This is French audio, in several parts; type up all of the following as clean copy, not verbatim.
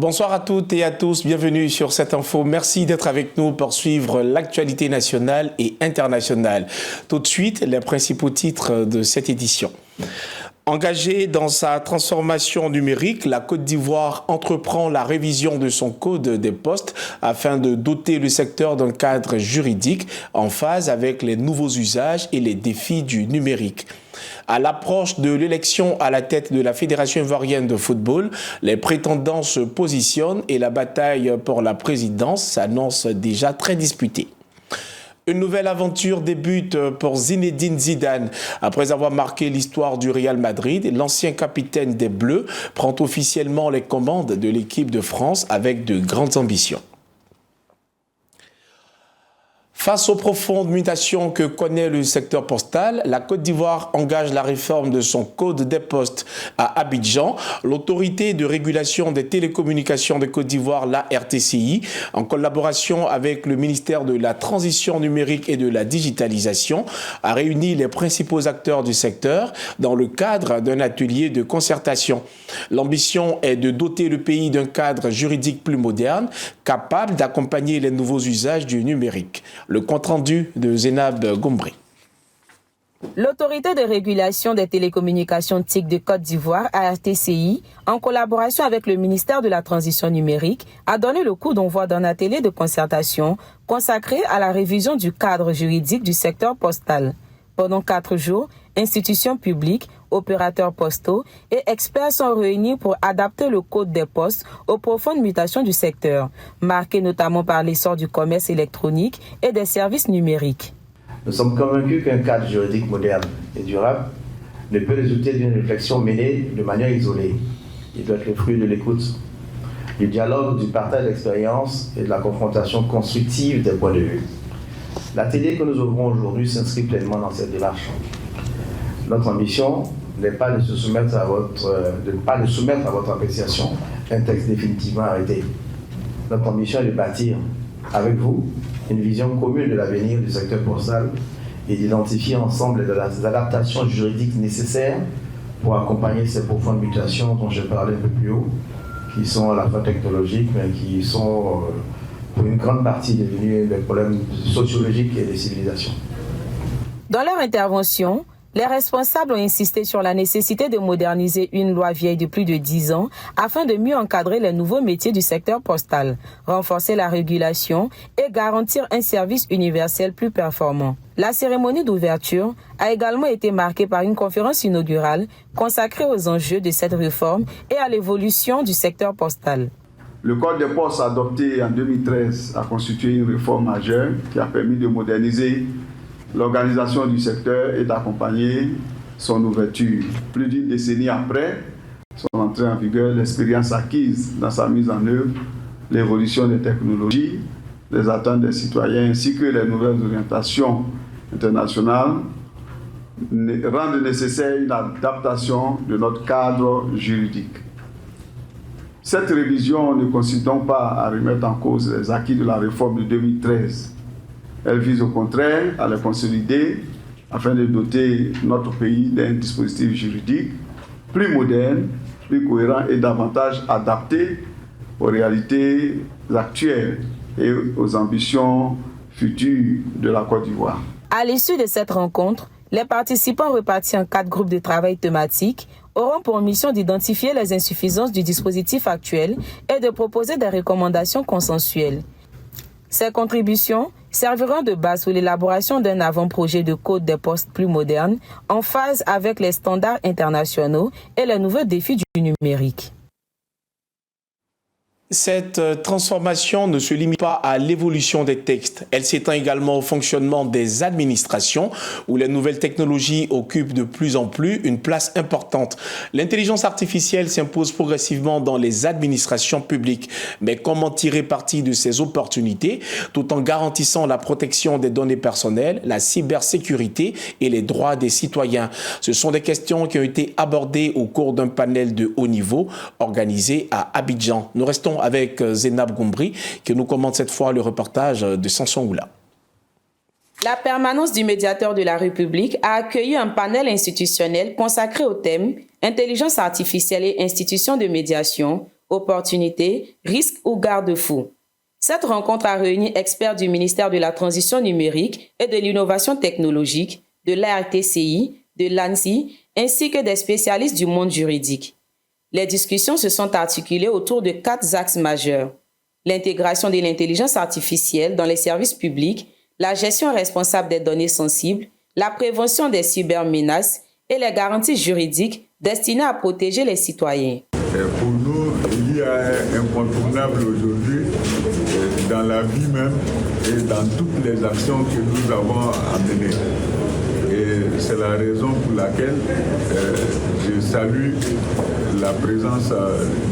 Bonsoir à toutes et à tous, bienvenue sur cette info. Merci d'être avec nous pour suivre l'actualité nationale et internationale. Tout de suite, les principaux titres de cette édition. Engagée dans sa transformation numérique, la Côte d'Ivoire entreprend la révision de son code des postes afin de doter le secteur d'un cadre juridique en phase avec les nouveaux usages et les défis du numérique. À l'approche de l'élection à la tête de la Fédération ivoirienne de football, les prétendants se positionnent et la bataille pour la présidence s'annonce déjà très disputée. Une nouvelle aventure débute pour Zinedine Zidane. Après avoir marqué l'histoire du Real Madrid, l'ancien capitaine des Bleus prend officiellement les commandes de l'équipe de France avec de grandes ambitions. Face aux profondes mutations que connaît le secteur postal, la Côte d'Ivoire engage la réforme de son code des postes à Abidjan. L'autorité de régulation des télécommunications de Côte d'Ivoire, la RTCI, en collaboration avec le ministère de la Transition numérique et de la digitalisation, a réuni les principaux acteurs du secteur dans le cadre d'un atelier de concertation. L'ambition est de doter le pays d'un cadre juridique plus moderne, capable d'accompagner les nouveaux usages du numérique. Le compte-rendu de Zénab Gombri. L'autorité de régulation des télécommunications TIC de Côte d'Ivoire, ARTCI, en collaboration avec le ministère de la Transition numérique, a donné le coup d'envoi d'un atelier de concertation consacré à la révision du cadre juridique du secteur postal. Pendant 4 jours, institutions publiques, opérateurs postaux et experts sont réunis pour adapter le code des postes aux profondes mutations du secteur, marquées notamment par l'essor du commerce électronique et des services numériques. Nous sommes convaincus qu'un cadre juridique moderne et durable ne peut résulter d'une réflexion menée de manière isolée. Il doit être le fruit de l'écoute, du dialogue, du partage d'expériences et de la confrontation constructive des points de vue. L'atelier que nous ouvrons aujourd'hui s'inscrit pleinement dans cette démarche. Notre ambition n'est pas de soumettre à votre appréciation un texte définitivement arrêté. Notre ambition est de bâtir avec vous une vision commune de l'avenir du secteur postal et d'identifier ensemble les adaptations juridiques nécessaires pour accompagner ces profondes mutations dont j'ai parlé un peu plus haut, qui sont à la fois technologiques, mais qui sont pour une grande partie devenues des problèmes sociologiques et des civilisations. Dans leur intervention, les responsables ont insisté sur la nécessité de moderniser une loi vieille de plus de 10 ans afin de mieux encadrer les nouveaux métiers du secteur postal, renforcer la régulation et garantir un service universel plus performant. La cérémonie d'ouverture a également été marquée par une conférence inaugurale consacrée aux enjeux de cette réforme et à l'évolution du secteur postal. Le Code des postes adopté en 2013 a constitué une réforme majeure qui a permis de moderniser l'organisation du secteur et d'accompagner son ouverture. Plus d'une décennie après son entrée en vigueur, l'expérience acquise dans sa mise en œuvre, l'évolution des technologies, les attentes des citoyens ainsi que les nouvelles orientations internationales rendent nécessaire une adaptation de notre cadre juridique. Cette révision ne consiste donc pas à remettre en cause les acquis de la réforme de 2013. Elle vise au contraire à les consolider afin de doter notre pays d'un dispositif juridique plus moderne, plus cohérent et davantage adapté aux réalités actuelles et aux ambitions futures de la Côte d'Ivoire. À l'issue de cette rencontre, les participants répartis en 4 groupes de travail thématiques auront pour mission d'identifier les insuffisances du dispositif actuel et de proposer des recommandations consensuelles. Ces contributions serviront de base pour l'élaboration d'un avant-projet de code des postes plus moderne en phase avec les standards internationaux et les nouveaux défis du numérique. Cette transformation ne se limite pas à l'évolution des textes. Elle s'étend également au fonctionnement des administrations où les nouvelles technologies occupent de plus en plus une place importante. L'intelligence artificielle s'impose progressivement dans les administrations publiques. Mais comment tirer parti de ces opportunités tout en garantissant la protection des données personnelles, la cybersécurité et les droits des citoyens? Ce sont des questions qui ont été abordées au cours d'un panel de haut niveau organisé à Abidjan. Nous restons avec Zénab Gombri qui nous commente cette fois le reportage de Samson Oula. La permanence du médiateur de la République a accueilli un panel institutionnel consacré au thème « Intelligence artificielle et institutions de médiation » opportunités, risques ou garde-fous. Cette rencontre a réuni experts du ministère de la Transition numérique et de l'Innovation technologique, de l'ARTCI, de l'ANSI, ainsi que des spécialistes du monde juridique. Les discussions se sont articulées autour de 4 axes majeurs: l'intégration de l'intelligence artificielle dans les services publics, la gestion responsable des données sensibles, la prévention des cybermenaces et les garanties juridiques destinées à protéger les citoyens. Pour nous, il y a un incontournable aujourd'hui dans la vie même et dans toutes les actions que nous avons à mener. Et c'est la raison pour laquelle je salue la présence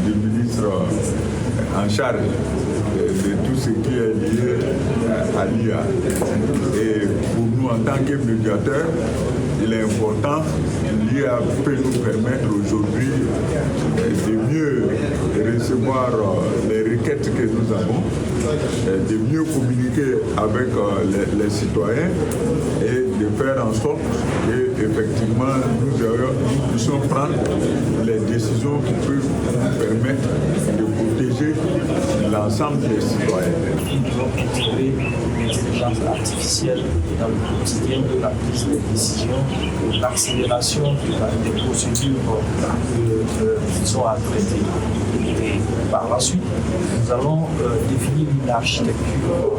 du ministre en charge de tout ce qui est lié à l'IA. Et pour nous, en tant que médiateurs, il est important, l'IA peut nous permettre aujourd'hui de mieux recevoir les requêtes que nous avons, de mieux communiquer avec les citoyens et de faire en sorte qu'effectivement nous puissions prendre les décisions qui peuvent nous permettre de protéger l'ensemble des citoyens. Nous devons intégrer l'intelligence artificielle dans le quotidien de la prise de décision, l'accélération des procédures qui sont à traiter. Et par la suite, nous allons définir une architecture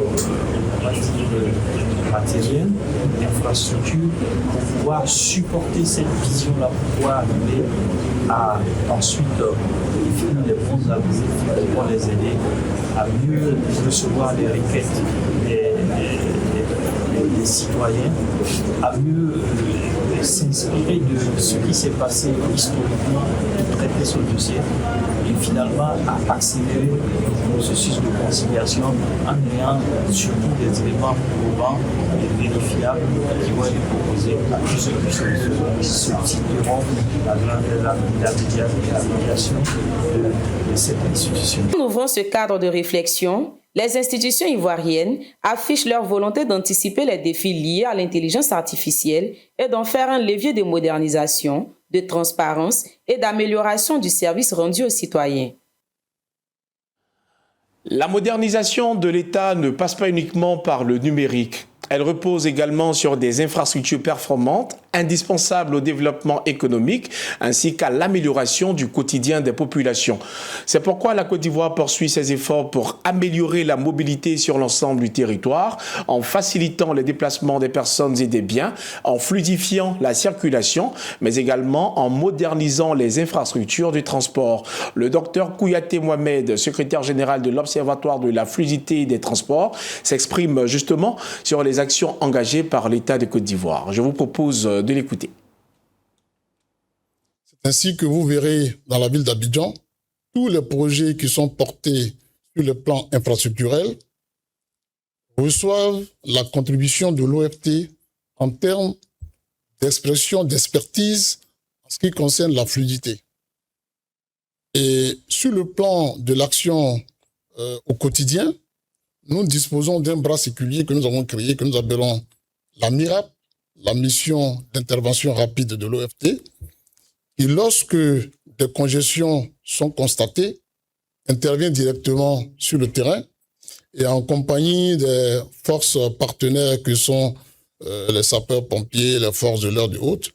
matérielle, d'infrastructure, pour pouvoir supporter cette vision-là, pour pouvoir arriver à ensuite définir les bons algorithmes qui vont les aider à mieux recevoir les requêtes des citoyens, à mieux s'inspirer de ce qui s'est passé historiquement, de traiter ce dossier et finalement à accélérer le processus de conciliation en ayant surtout des éléments probants et vérifiables qui vont être proposés à tous ceux qui soutiendront la médiation de cette institution. En ouvrant ce cadre de réflexion, les institutions ivoiriennes affichent leur volonté d'anticiper les défis liés à l'intelligence artificielle et d'en faire un levier de modernisation, de transparence et d'amélioration du service rendu aux citoyens. La modernisation de l'État ne passe pas uniquement par le numérique. Elle repose également sur des infrastructures performantes, indispensables au développement économique ainsi qu'à l'amélioration du quotidien des populations. C'est pourquoi la Côte d'Ivoire poursuit ses efforts pour améliorer la mobilité sur l'ensemble du territoire, en facilitant les déplacements des personnes et des biens, en fluidifiant la circulation, mais également en modernisant les infrastructures du transport. Le docteur Kouyaté Mohamed, secrétaire général de l'Observatoire de la fluidité des transports, s'exprime justement sur les actions engagées par l'État de Côte d'Ivoire. Je vous propose de l'écouter. C'est ainsi que vous verrez dans la ville d'Abidjan tous les projets qui sont portés sur le plan infrastructurel reçoivent la contribution de l'OFT en termes d'expression, d'expertise en ce qui concerne la fluidité. Et sur le plan de l'action au quotidien, nous disposons d'un bras séculier que nous avons créé, que nous appelons la MIRAP, la mission d'intervention rapide de l'OFT. Et lorsque des congestions sont constatées, intervient directement sur le terrain et en compagnie des forces partenaires que sont les sapeurs-pompiers, les forces de l'ordre haute,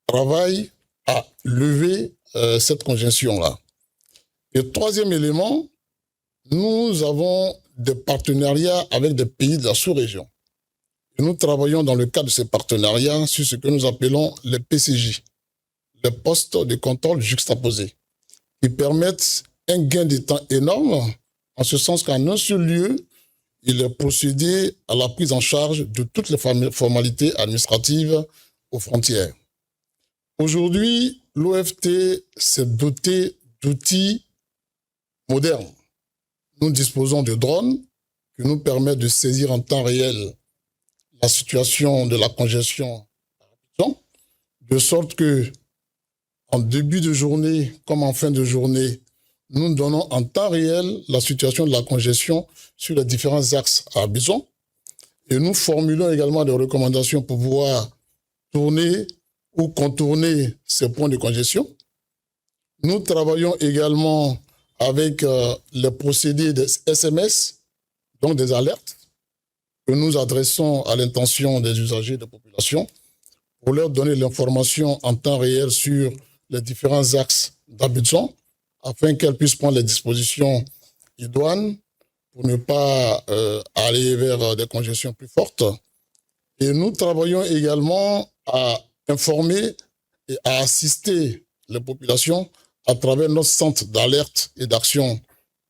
travaille à lever cette congestion-là. Et troisième élément, nous avons des partenariats avec des pays de la sous-région. Et nous travaillons dans le cadre de ces partenariats sur ce que nous appelons les PCJ, les postes de contrôle juxtaposés, qui permettent un gain de temps énorme, en ce sens qu'en un seul lieu, il est procédé à la prise en charge de toutes les formalités administratives aux frontières. Aujourd'hui, l'OFT s'est doté d'outils modernes. Nous disposons de drones qui nous permettent de saisir en temps réel la situation de la congestion, de sorte que en début de journée comme en fin de journée, nous donnons en temps réel la situation de la congestion sur les différents axes à Abidjan. Et nous formulons également des recommandations pour pouvoir tourner ou contourner ces points de congestion. Nous travaillons également avec les procédés des SMS, donc des alertes, que nous adressons à l'intention des usagers de population pour leur donner l'information en temps réel sur les différents axes d'Abidjan afin qu'elles puissent prendre les dispositions idoines pour ne pas aller vers des congestions plus fortes. Et nous travaillons également à informer et à assister les populations à travers notre centre d'alerte et d'action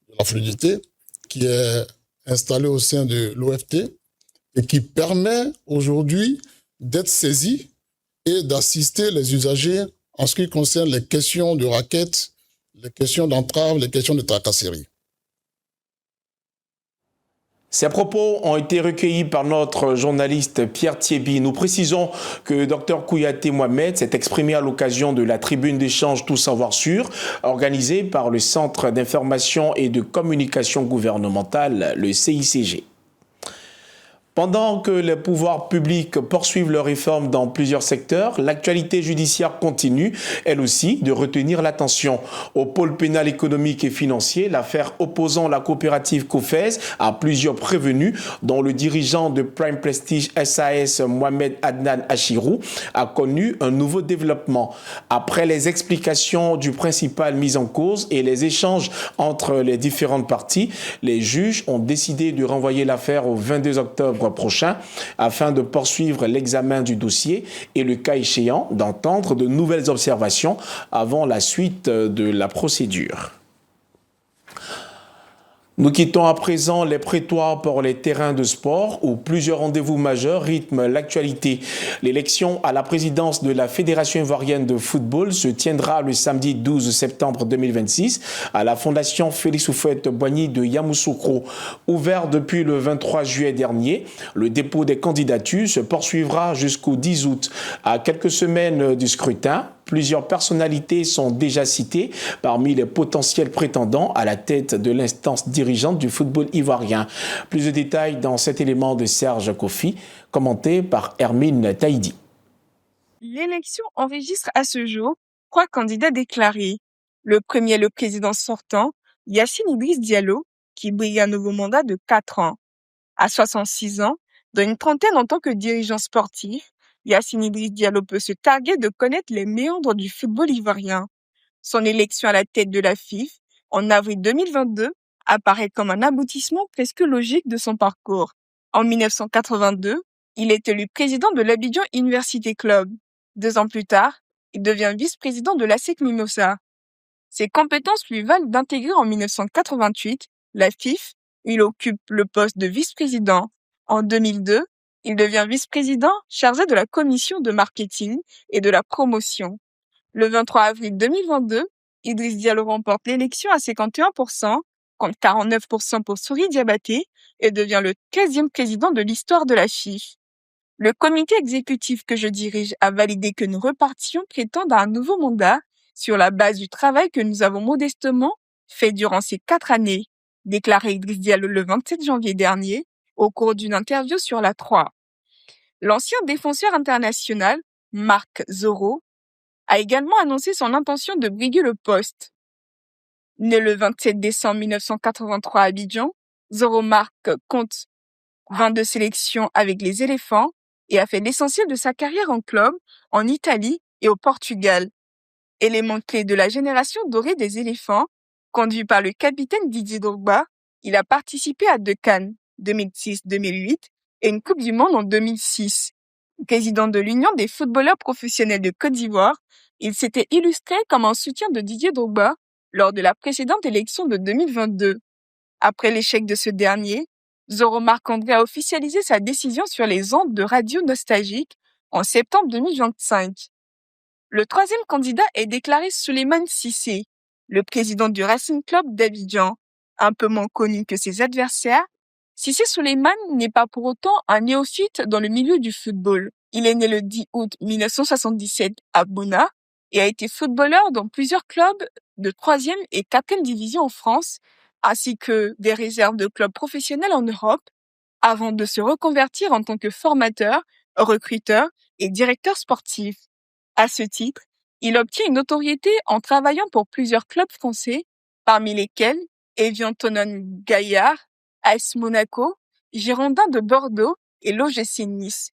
de la fluidité qui est installé au sein de l'OFT et qui permet aujourd'hui d'être saisi et d'assister les usagers en ce qui concerne les questions de raquettes, les questions d'entrave, les questions de tracasserie. Ces propos ont été recueillis par notre journaliste Pierre Thiebi. Nous précisons que Dr Kouyaté Mohamed s'est exprimé à l'occasion de la tribune d'échange Tout Savoir Sûr, organisée par le Centre d'information et de communication gouvernementale, le CICG. Pendant que les pouvoirs publics poursuivent leurs réformes dans plusieurs secteurs, l'actualité judiciaire continue, elle aussi, de retenir l'attention. Au pôle pénal économique et financier, l'affaire opposant la coopérative COFES à plusieurs prévenus, dont le dirigeant de Prime Prestige SAS, Mohamed Adnan Achirou, a connu un nouveau développement. Après les explications du principal mis en cause et les échanges entre les différentes parties, les juges ont décidé de renvoyer l'affaire au 22 octobre prochain afin de poursuivre l'examen du dossier et le cas échéant d'entendre de nouvelles observations avant la suite de la procédure. Nous quittons à présent les prétoires pour les terrains de sport où plusieurs rendez-vous majeurs rythment l'actualité. L'élection à la présidence de la Fédération ivoirienne de football se tiendra le samedi 12 septembre 2026 à la Fondation Félix Houphouët-Boigny de Yamoussoukro. Ouvert depuis le 23 juillet dernier, le dépôt des candidatures se poursuivra jusqu'au 10 août. À quelques semaines du scrutin, plusieurs personnalités sont déjà citées parmi les potentiels prétendants à la tête de l'instance dirigeante du football ivoirien. Plus de détails dans cet élément de Serge Kofi, commenté par Hermine Taïdi. L'élection enregistre à ce jour 3 candidats déclarés. Le premier est le président sortant, Yacine Idriss Diallo, qui brille un nouveau mandat de 4 ans. À 66 ans, dans une trentaine en tant que dirigeant sportif, Yacine Idriss Diallo peut se targuer de connaître les méandres du football ivoirien. Son élection à la tête de la FIF, en avril 2022, apparaît comme un aboutissement presque logique de son parcours. En 1982, il est élu président de l'Abidjan Université Club. 2 ans plus tard, il devient vice-président de l'ASEC Mimosa. Ses compétences lui valent d'intégrer en 1988 la FIF. Il occupe le poste de vice-président. En 2002, il devient vice-président chargé de la commission de marketing et de la promotion. Le 23 avril 2022, Idriss Diallo remporte l'élection à 51%, contre 49% pour Souri Diabaté, et devient le 13e président de l'histoire de la FIF. Le comité exécutif que je dirige a validé que nous repartions prétendent à un nouveau mandat sur la base du travail que nous avons modestement fait durant ces 4 années, déclaré Idriss Diallo le 27 janvier dernier au cours d'une interview sur la 3. L'ancien défenseur international, Marc Zoro, a également annoncé son intention de briguer le poste. Né le 27 décembre 1983 à Abidjan, Zoro Marc compte 22 sélections avec les éléphants et a fait l'essentiel de sa carrière en club, en Italie et au Portugal. Élément clé de la génération dorée des éléphants, conduit par le capitaine Didier Drogba, il a participé à 2 CAN, 2006-2008, et une Coupe du Monde en 2006. Président de l'Union des footballeurs professionnels de Côte d'Ivoire, il s'était illustré comme un soutien de Didier Drogba lors de la précédente élection de 2022. Après l'échec de ce dernier, Zoro Marc-André a officialisé sa décision sur les ondes de radio nostalgique en septembre 2025. Le 3e candidat est déclaré Souleymane Cissé, le président du Racing Club d'Abidjan. Un peu moins connu que ses adversaires, Cissé Souleymane n'est pas pour autant un néophyte dans le milieu du football. Il est né le 10 août 1977 à Bona et a été footballeur dans plusieurs clubs de 3e et 4e division en France, ainsi que des réserves de clubs professionnels en Europe, avant de se reconvertir en tant que formateur, recruteur et directeur sportif. À ce titre, il obtient une notoriété en travaillant pour plusieurs clubs français parmi lesquels Evian Tonon Gaillard, AS Monaco, Girondins de Bordeaux et l'OGC Nice.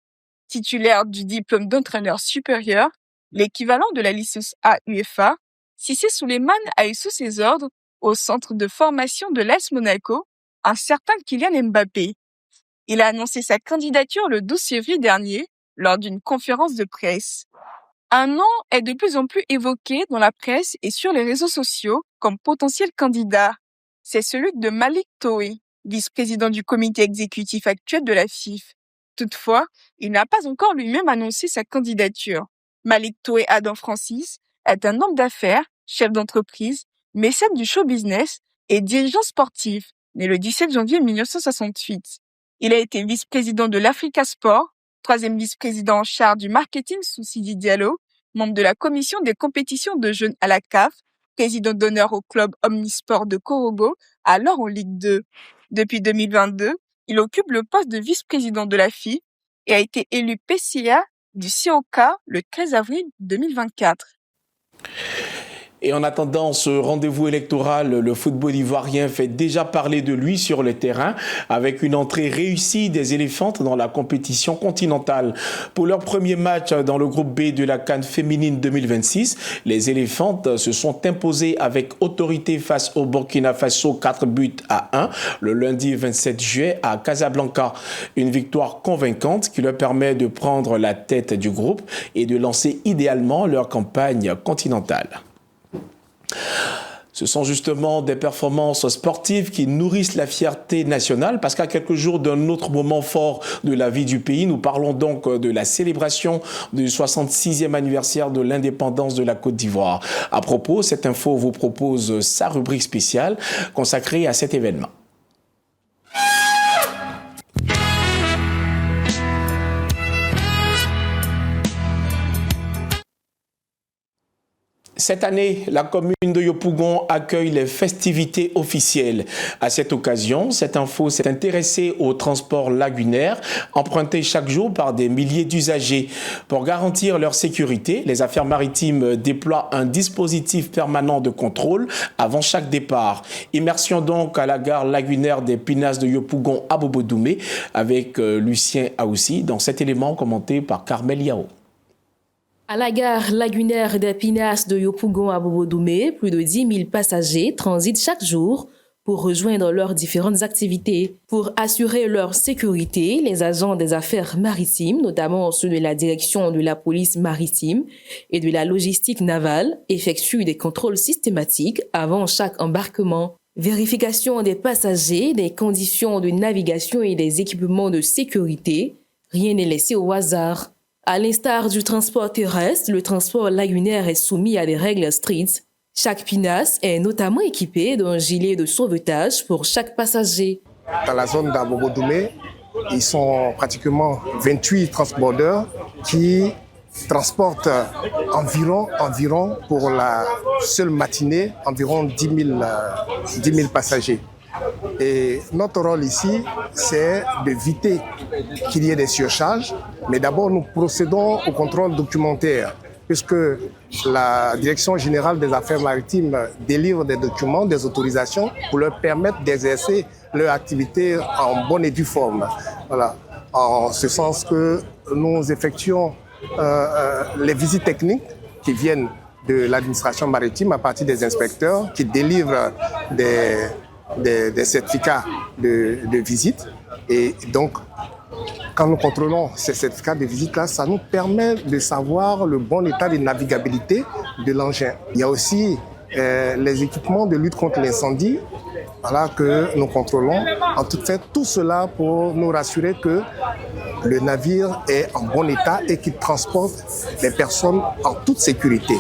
Titulaire du diplôme d'entraîneur supérieur, l'équivalent de la licence A UEFA, Cissé Souleymane a eu sous ses ordres, au centre de formation de l'AS Monaco, un certain Kylian Mbappé. Il a annoncé sa candidature le 12 février dernier lors d'une conférence de presse. Un nom est de plus en plus évoqué dans la presse et sur les réseaux sociaux comme potentiel candidat. C'est celui de Malick Toé, vice-président du comité exécutif actuel de la FIF. Toutefois, il n'a pas encore lui-même annoncé sa candidature. Malick Toé Adam Francis est un homme d'affaires, chef d'entreprise, mécène du show business et dirigeant sportif, né le 17 janvier 1968. Il a été vice-président de l'Africa Sport, troisième vice-président en charge du marketing sous Sidi Diallo, membre de la commission des compétitions de jeunes à la CAF, président d'honneur au club Omnisport de Korogo, alors en Ligue 2. Depuis 2022, il occupe le poste de vice-président de la FIF et a été élu PCA du COK le 13 avril 2024. Et en attendant ce rendez-vous électoral, le football ivoirien fait déjà parler de lui sur le terrain avec une entrée réussie des Éléphantes dans la compétition continentale. Pour leur premier match dans le groupe B de la CAN féminine 2026, les Éléphantes se sont imposées avec autorité face au Burkina Faso 4-1 le lundi 27 juillet à Casablanca. Une victoire convaincante qui leur permet de prendre la tête du groupe et de lancer idéalement leur campagne continentale. Ce sont justement des performances sportives qui nourrissent la fierté nationale parce qu'à quelques jours d'un autre moment fort de la vie du pays, nous parlons donc de la célébration du 66e anniversaire de l'indépendance de la Côte d'Ivoire. À propos, cette info vous propose sa rubrique spéciale consacrée à cet événement. Cette année, la commune de Yopougon accueille les festivités officielles. À cette occasion, cette info s'est intéressée au transport lagunaire, emprunté chaque jour par des milliers d'usagers. Pour garantir leur sécurité, les affaires maritimes déploient un dispositif permanent de contrôle avant chaque départ. Immersion donc à la gare lagunaire des Pinasses de Yopougon à Bobo-Doumé avec Lucien Aoussi dans cet élément commenté par Carmel Yao. À la gare lagunaire des Pinasses de Yopougon à Bobo-Doumé, plus de 10 000 passagers transitent chaque jour pour rejoindre leurs différentes activités. Pour assurer leur sécurité, les agents des affaires maritimes, notamment ceux de la direction de la police maritime et de la logistique navale, effectuent des contrôles systématiques avant chaque embarquement. Vérification des passagers, des conditions de navigation et des équipements de sécurité. Rien n'est laissé au hasard. À l'instar du transport terrestre, le transport lagunaire est soumis à des règles strictes. Chaque pinasse est notamment équipé d'un gilet de sauvetage pour chaque passager. Dans la zone d'Abobo-Doumé, ils sont pratiquement 28 transporteurs qui transportent environ pour la seule matinée, environ 10 000 passagers. Et notre rôle ici, c'est d'éviter qu'il y ait des surcharges. Mais d'abord, nous procédons au contrôle documentaire, puisque la Direction générale des affaires maritimes délivre des documents, des autorisations pour leur permettre d'exercer leur activité en bonne et due forme. Voilà. En ce sens que nous effectuons les visites techniques qui viennent de l'administration maritime à partir des inspecteurs qui délivrent des certificats de visite. Et donc, quand nous contrôlons ces certificats de visite-là, ça nous permet de savoir le bon état de navigabilité de l'engin. Il y a aussi les équipements de lutte contre l'incendie, voilà, que nous contrôlons. En tout fait, tout cela pour nous rassurer que le navire est en bon état et qu'il transporte les personnes en toute sécurité.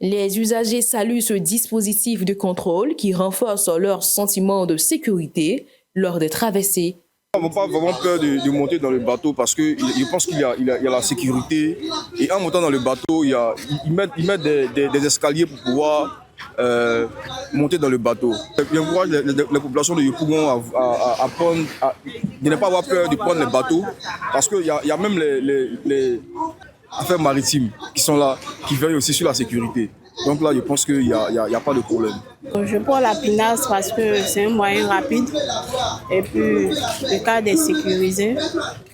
Les usagers saluent ce dispositif de contrôle qui renforce leur sentiment de sécurité lors des traversées. On n'a pas vraiment peur de monter dans le bateau parce que je pense qu'il y a la sécurité. Et en montant dans le bateau, ils mettent des escaliers pour pouvoir monter dans le bateau. J'encourage les populations de Yopougon de ne pas avoir peur de prendre les bateaux parce qu'il y a même les affaires maritimes qui sont là, qui veillent aussi sur la sécurité. Donc là, je pense qu'il n'y a pas de problème. Je prends la pinasse parce que c'est un moyen rapide et puis le cadre est sécurisé.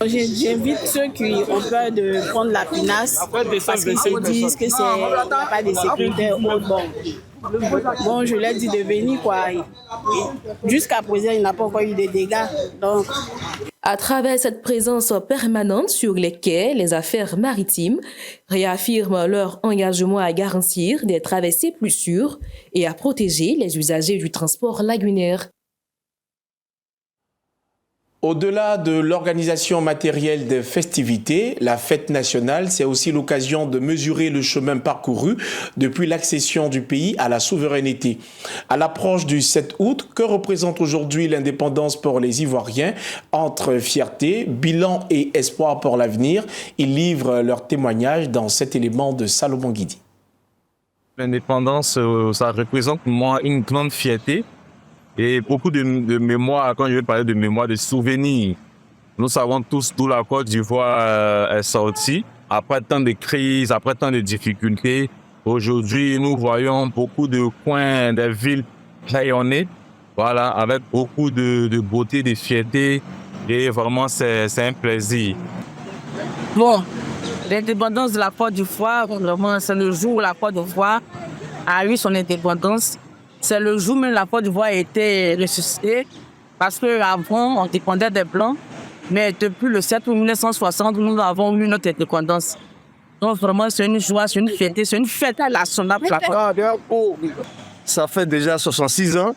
J'invite ceux qui ont peur de prendre la pinasse parce qu'ils se disent que c'est pas de sécurité au bon. Bon, je leur dis de venir quoi. Jusqu'à présent, il n'a pas encore eu de dégâts. Donc, à travers cette présence permanente sur les quais, les affaires maritimes réaffirment leur engagement à garantir des traversées plus sûres et à protéger les usagers du transport lagunaire. Au-delà de l'organisation matérielle des festivités, la fête nationale, c'est aussi l'occasion de mesurer le chemin parcouru depuis l'accession du pays à la souveraineté. À l'approche du 7 août, que représente aujourd'hui l'indépendance pour les Ivoiriens? Entre fierté, bilan et espoir pour l'avenir, ils livrent leur témoignage dans cet élément de Salomon Guidi. L'indépendance, ça représente pour moi une grande fierté. Et beaucoup de mémoire, quand je vais parler de mémoire, de souvenirs. Nous savons tous d'où la Côte d'Ivoire est sortie. Après tant de crises, après tant de difficultés, aujourd'hui, nous voyons beaucoup de coins, des villes rayonnées, voilà, avec beaucoup de beauté, de fierté. Et vraiment, c'est un plaisir. Bon, l'indépendance de la Côte d'Ivoire, vraiment, c'est le jour où la Côte d'Ivoire a eu son indépendance. C'est le jour où la Côte d'Ivoire a été ressuscitée parce qu'avant, on dépendait des Blancs. Mais depuis le 7 août 1960, nous avons eu notre indépendance. Donc vraiment, c'est une joie, c'est une fierté, c'est une fête nationale. Ça fait déjà 66 ans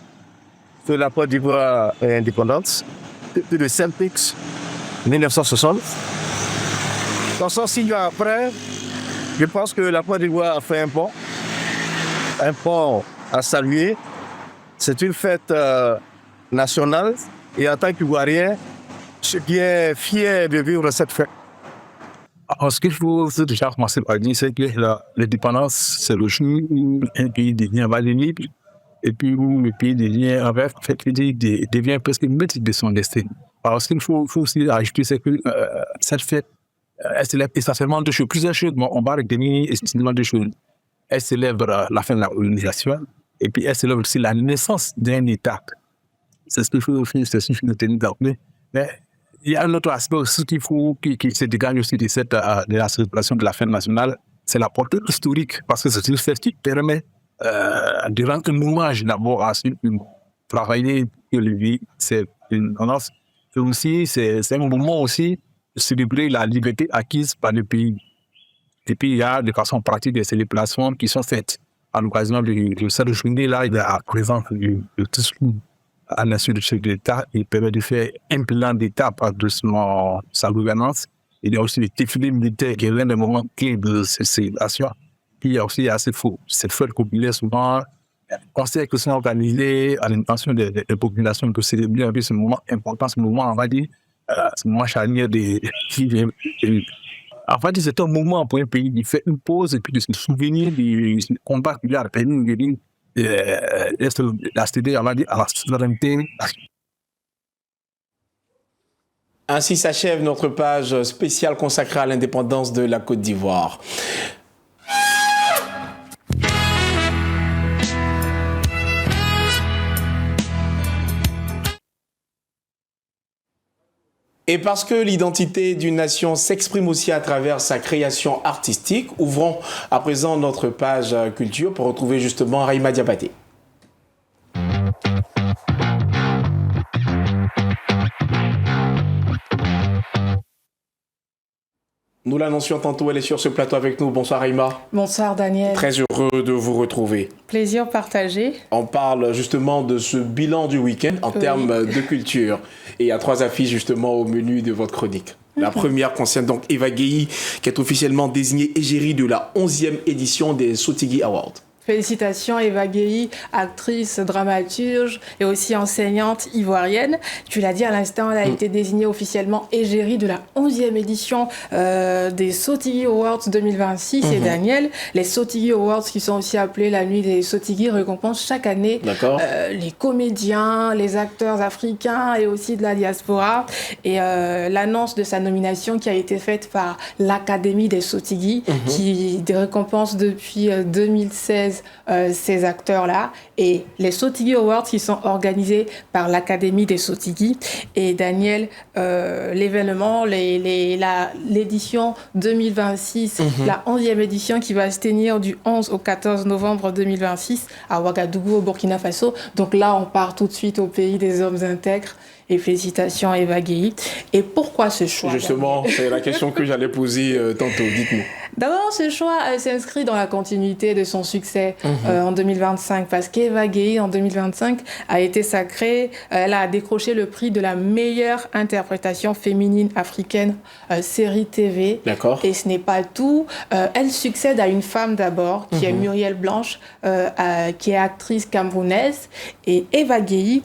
que la Côte d'Ivoire est indépendante. Depuis le 5 août 1960. 66 ans après, je pense que la Côte d'Ivoire a fait un pont à saluer. C'est une fête nationale et en tant qu'Ivoirien, je suis bien fier de vivre cette fête. Alors, ce qu'il faut déjà commencer par dire, c'est que l'indépendance, c'est le jour où un pays devient libre et puis où le pays devient presque maître de son destin. Alors, ce qu'il faut aussi ajouter, c'est que cette fête, elle célèbre essentiellement deux choses, plusieurs choses, mais on va retenir essentiellement deux choses. Elle célèbre la fin de la colonisation et puis elle célèbre aussi la naissance d'un État. C'est ce qu'il faut aussi tenir d'appeler. Mais il y a un autre aspect aussi qui se dégage aussi de la célébration de la fête nationale, c'est la portée historique, parce que c'est une fête qui permet de rendre un hommage d'abord à ceux qui ont travaillé pour le vie. C'est une tendance. C'est un moment aussi de célébrer la liberté acquise par le pays. Et puis, il y a de façon pratique des célébrations qui sont faites à l'occasion de cette journée-là, il y a la présence du discours à l'insu du chef de l'État. Il permet de faire un plan d'État par sa gouvernance. Il y a aussi les défilés militaires qui est l'un des moments clés de ces célébrations. Puis, il y a aussi cette fête compilée souvent, conseils qui sont organisés à l'intention des populations de célébrer ce moment important, ce moment, on va dire, ce moment charnière en fait, c'est un moment pour un pays qui fait une pause et puis de se souvenir du combat qu'il a permis d'accéder à la souveraineté. Ainsi s'achève notre page spéciale consacrée à l'indépendance de la Côte d'Ivoire. Et parce que l'identité d'une nation s'exprime aussi à travers sa création artistique, ouvrons à présent notre page culture pour retrouver justement Raïma Diabaté. Nous l'annoncions tantôt, elle est sur ce plateau avec nous. Bonsoir Raïma. Bonsoir Daniel. Très heureux de vous retrouver. Plaisir partagé. On parle justement de ce bilan du week-end en termes de culture. Et il y a 3 affiches justement au menu de votre chronique. La première concerne donc Eva Guéhi, qui est officiellement désignée égérie de la 11e édition des Sotigui Awards. Félicitations Eva Guéhi, actrice, dramaturge et aussi enseignante ivoirienne. Tu l'as dit à l'instant, elle a été désignée officiellement égérie de la 11e édition des Sotigui Awards 2026. Et Daniel, les Sotigui Awards qui sont aussi appelés la nuit des Sotigui récompensent chaque année les comédiens, les acteurs africains et aussi de la diaspora. Et l'annonce de sa nomination qui a été faite par l'Académie des Sotigui qui récompense depuis 2016 française ces acteurs-là, et les Sotigui Awards qui sont organisés par l'Académie des Sotigui. Et Daniel, l'événement, l'édition 2026, la 11e édition qui va se tenir du 11 au 14 novembre 2026 à Ouagadougou au Burkina Faso. Donc là, on part tout de suite au pays des hommes intègres. Et félicitations à Eva Guéhi. Et pourquoi ce choix? Justement, c'est la question que j'allais poser tantôt. Dites-nous. D'abord, ce choix s'inscrit dans la continuité de son succès en 2025, parce qu'Eva Guéhi, en 2025, a été sacrée. Elle a décroché le prix de la meilleure interprétation féminine africaine série TV. D'accord. Et ce n'est pas tout. Elle succède à une femme d'abord, qui est Muriel Blanche, qui est actrice camerounaise. Et Eva Guéhi,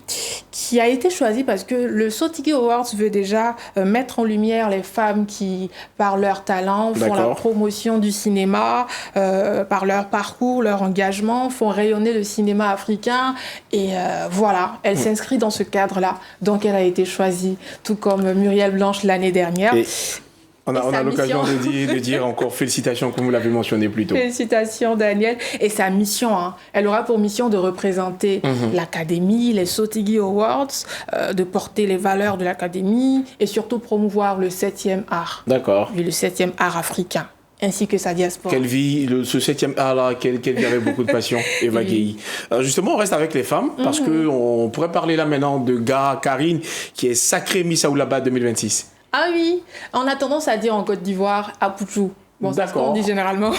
qui a été choisie parce que le Sotigui Awards veut déjà mettre en lumière les femmes qui, par leur talent, font la promotion du cinéma, par leur parcours, leur engagement, font rayonner le cinéma africain. Et voilà, elle s'inscrit dans ce cadre-là. Donc elle a été choisie, tout comme Muriel Blanche l'année dernière. On a l'occasion de dire encore félicitations, comme vous l'avez mentionné plus tôt. Félicitations, Daniel. Et sa mission, elle aura pour mission de représenter l'Académie, les Sotigui Awards, de porter les valeurs de l'Académie et surtout promouvoir le 7e art. D'accord. Le 7e art africain, ainsi que sa diaspora. Quelle vie, ce 7e art-là, qu'elle vit avec beaucoup de passion, Eva Guéhi. Justement, on reste avec les femmes, parce qu'on pourrait parler là maintenant de Gara Karine, qui est sacrée Miss Aoulaba 2026. Ah oui, on a tendance à dire en Côte d'Ivoire, Apouchou. Bon, c'est ce qu'on dit généralement,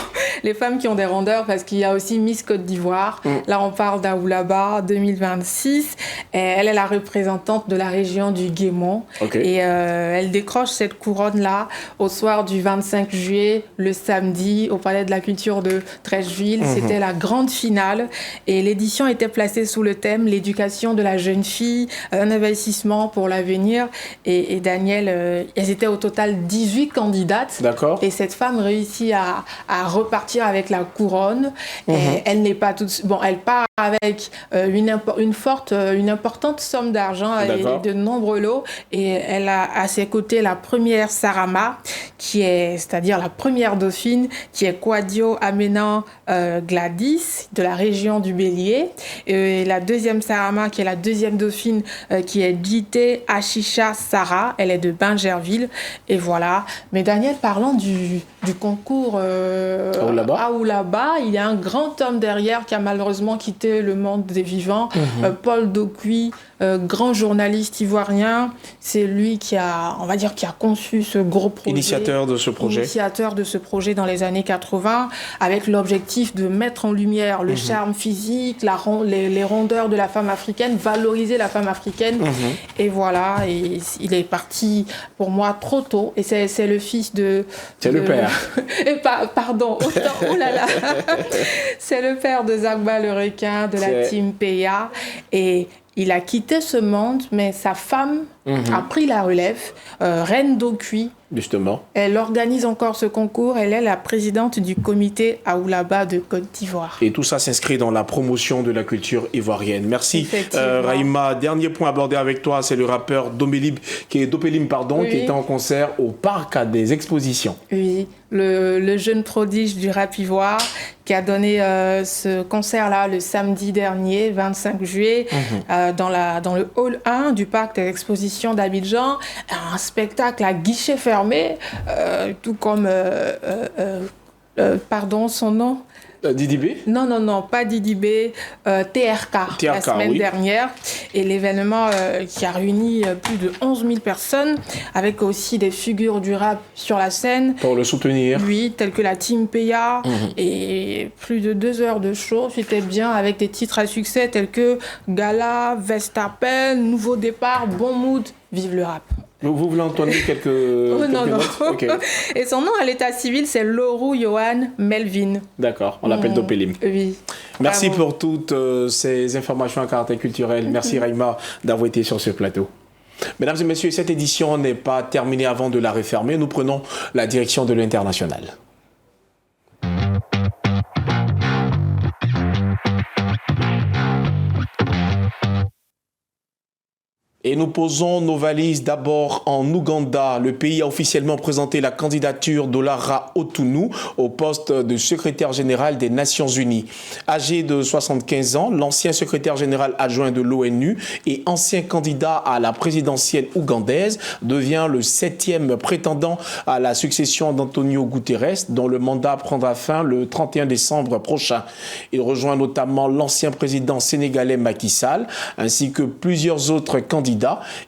les femmes qui ont des rondeurs, parce qu'il y a aussi Miss Côte d'Ivoire. Là, on parle d'Aoulaba 2026. Elle est la représentante de la région du Guémont. Et elle décroche cette couronne-là au soir du 25 juillet, le samedi, au Palais de la Culture de Treichville. C'était la grande finale. Et l'édition était placée sous le thème « L'éducation de la jeune fille, un investissement pour l'avenir ». Et Daniel, elles étaient au total 18 candidates. D'accord. Et cette femme réussit à repartir avec la couronne. Et elle n'est pas toute... Bon, elle part avec une importante somme d'argent et de nombreux lots. Et elle a à ses côtés la première Sarama, c'est-à-dire la première dauphine, qui est Kwadio Amenan Gladys, de la région du Bélier. Et la deuxième Sarama, qui est la deuxième dauphine, qui est Djité Achisha Sarah. Elle est de Bingerville. Et voilà. Mais Daniel, parlant du concours Aoulaba, il y a un grand homme derrière qui a malheureusement quitté le monde des vivants, Paul Dokuy, grand journaliste ivoirien. C'est lui qui a conçu ce gros projet. Initiateur de ce projet dans les années 80, avec l'objectif de mettre en lumière le charme physique, les rondeurs de la femme africaine, valoriser la femme africaine. Et voilà, et il est parti pour moi trop tôt. Et c'est le fils de... C'est le père. Pardon, oh là là. C'est le père de Zagba le requin, de la team PA. Et il a quitté ce monde, mais sa femme a pris la relève. Reine Dokuy. Justement. Elle organise encore ce concours. Elle est la présidente du comité Aoulaba de Côte d'Ivoire. Et tout ça s'inscrit dans la promotion de la culture ivoirienne. Merci, Raïma. Dernier point abordé avec toi, c'est le rappeur Dopelim, qui était en concert au Parc des Expositions. Oui, le jeune prodige du rap ivoire qui a donné ce concert-là le samedi dernier, 25 juillet, dans le hall 1 du Parc des Expositions d'Abidjan. Un spectacle à guichet fermé, tout comme... pardon, son nom. Didi B? Non, pas Didi B, TRK, la semaine dernière. Et l'événement qui a réuni plus de 11 000 personnes, avec aussi des figures du rap sur la scène. Pour le soutenir. Oui, telles que la Team PA. Et plus de 2 heures de show. C'était bien, avec des titres à succès tels que Gala, Verstappen, Nouveau Départ, Bon Mood, Vive le rap. Vous voulez entendre quelques notes? Okay. Et son nom à l'état civil, c'est Lorou Johan Melvin. D'accord, on l'appelle Dopelim. Oui. Merci pour toutes ces informations à caractère culturel. Merci Raïma d'avoir été sur ce plateau. Mesdames et messieurs, cette édition n'est pas terminée avant de la refermer. Nous prenons la direction de l'international. Et nous posons nos valises d'abord en Ouganda. Le pays a officiellement présenté la candidature d'Olara Otunu au poste de secrétaire général des Nations Unies. Âgé de 75 ans, l'ancien secrétaire général adjoint de l'ONU et ancien candidat à la présidentielle ougandaise devient le 7e prétendant à la succession d'Antonio Guterres, dont le mandat prendra fin le 31 décembre prochain. Il rejoint notamment l'ancien président sénégalais Macky Sall, ainsi que plusieurs autres candidats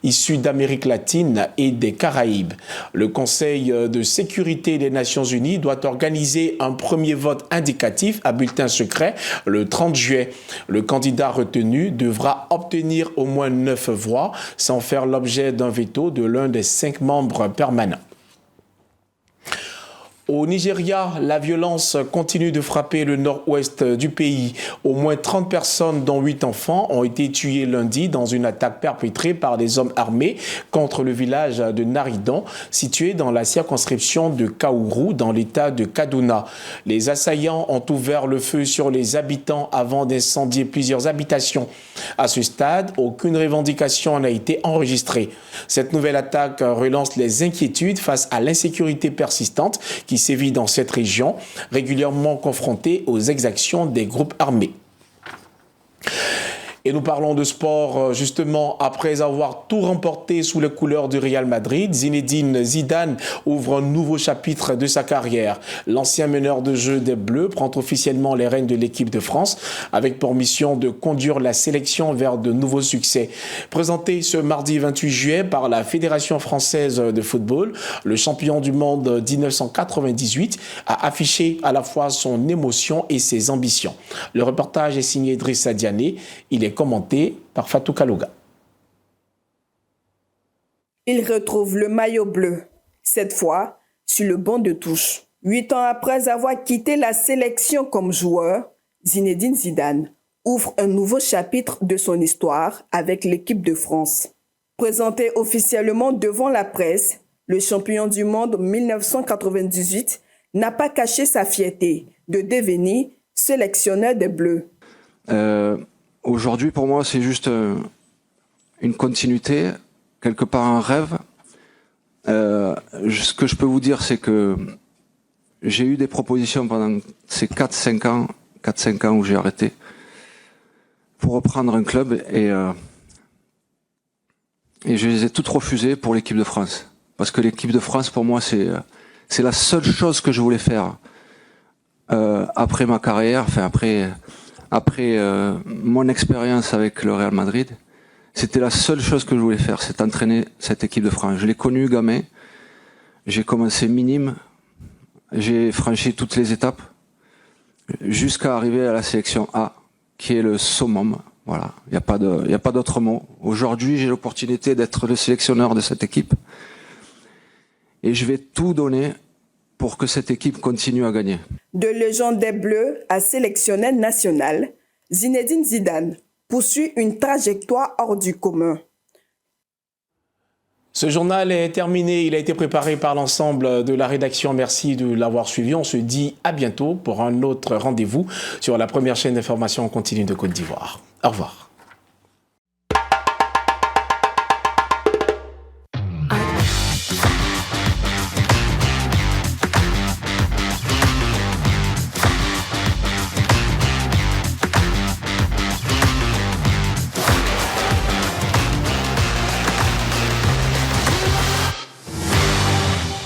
issus d'Amérique latine et des Caraïbes. Le Conseil de sécurité des Nations Unies doit organiser un premier vote indicatif à bulletin secret le 30 juillet. Le candidat retenu devra obtenir au moins 9 voix sans faire l'objet d'un veto de l'un des 5 membres permanents. Au Nigeria, la violence continue de frapper le nord-ouest du pays. Au moins 30 personnes, dont 8 enfants, ont été tuées lundi dans une attaque perpétrée par des hommes armés contre le village de Naridon, situé dans la circonscription de Kaourou, dans l'état de Kaduna. Les assaillants ont ouvert le feu sur les habitants avant d'incendier plusieurs habitations. À ce stade, aucune revendication n'a été enregistrée. Cette nouvelle attaque relance les inquiétudes face à l'insécurité persistante qui sévit dans cette région, régulièrement confrontée aux exactions des groupes armés. Et nous parlons de sport justement après avoir tout remporté sous les couleurs du Real Madrid. Zinedine Zidane ouvre un nouveau chapitre de sa carrière. L'ancien meneur de jeu des Bleus prend officiellement les rênes de l'équipe de France avec pour mission de conduire la sélection vers de nouveaux succès. Présenté ce mardi 28 juillet par la Fédération française de football, le champion du monde 1998 a affiché à la fois son émotion et ses ambitions. Le reportage est signé Idrissa Diané. Il est commenté par Fatou Kalouga. Il retrouve le maillot bleu, cette fois sur le banc de touche. 8 ans après avoir quitté la sélection comme joueur, Zinedine Zidane ouvre un nouveau chapitre de son histoire avec l'équipe de France. Présenté officiellement devant la presse, le champion du monde 1998 n'a pas caché sa fierté de devenir sélectionneur des Bleus. Aujourd'hui, pour moi, c'est juste une continuité, quelque part un rêve. Ce que je peux vous dire, c'est que j'ai eu des propositions pendant ces 4-5 ans où j'ai arrêté pour reprendre un club et je les ai toutes refusées pour l'équipe de France. Parce que l'équipe de France, pour moi, c'est la seule chose que je voulais faire après ma carrière, enfin après mon expérience avec le Real Madrid. C'était la seule chose que je voulais faire, c'est entraîner cette équipe de France. Je l'ai connue gamin, j'ai commencé minime, j'ai franchi toutes les étapes jusqu'à arriver à la sélection A, qui est le summum. Voilà, il n'y a pas d'autre mot. Aujourd'hui, j'ai l'opportunité d'être le sélectionneur de cette équipe et je vais tout donner pour que cette équipe continue à gagner. De légende des Bleus à sélectionneur national, Zinedine Zidane poursuit une trajectoire hors du commun. Ce journal est terminé, il a été préparé par l'ensemble de la rédaction. Merci de l'avoir suivi. On se dit à bientôt pour un autre rendez-vous sur la première chaîne d'information en continu de Côte d'Ivoire. Au revoir.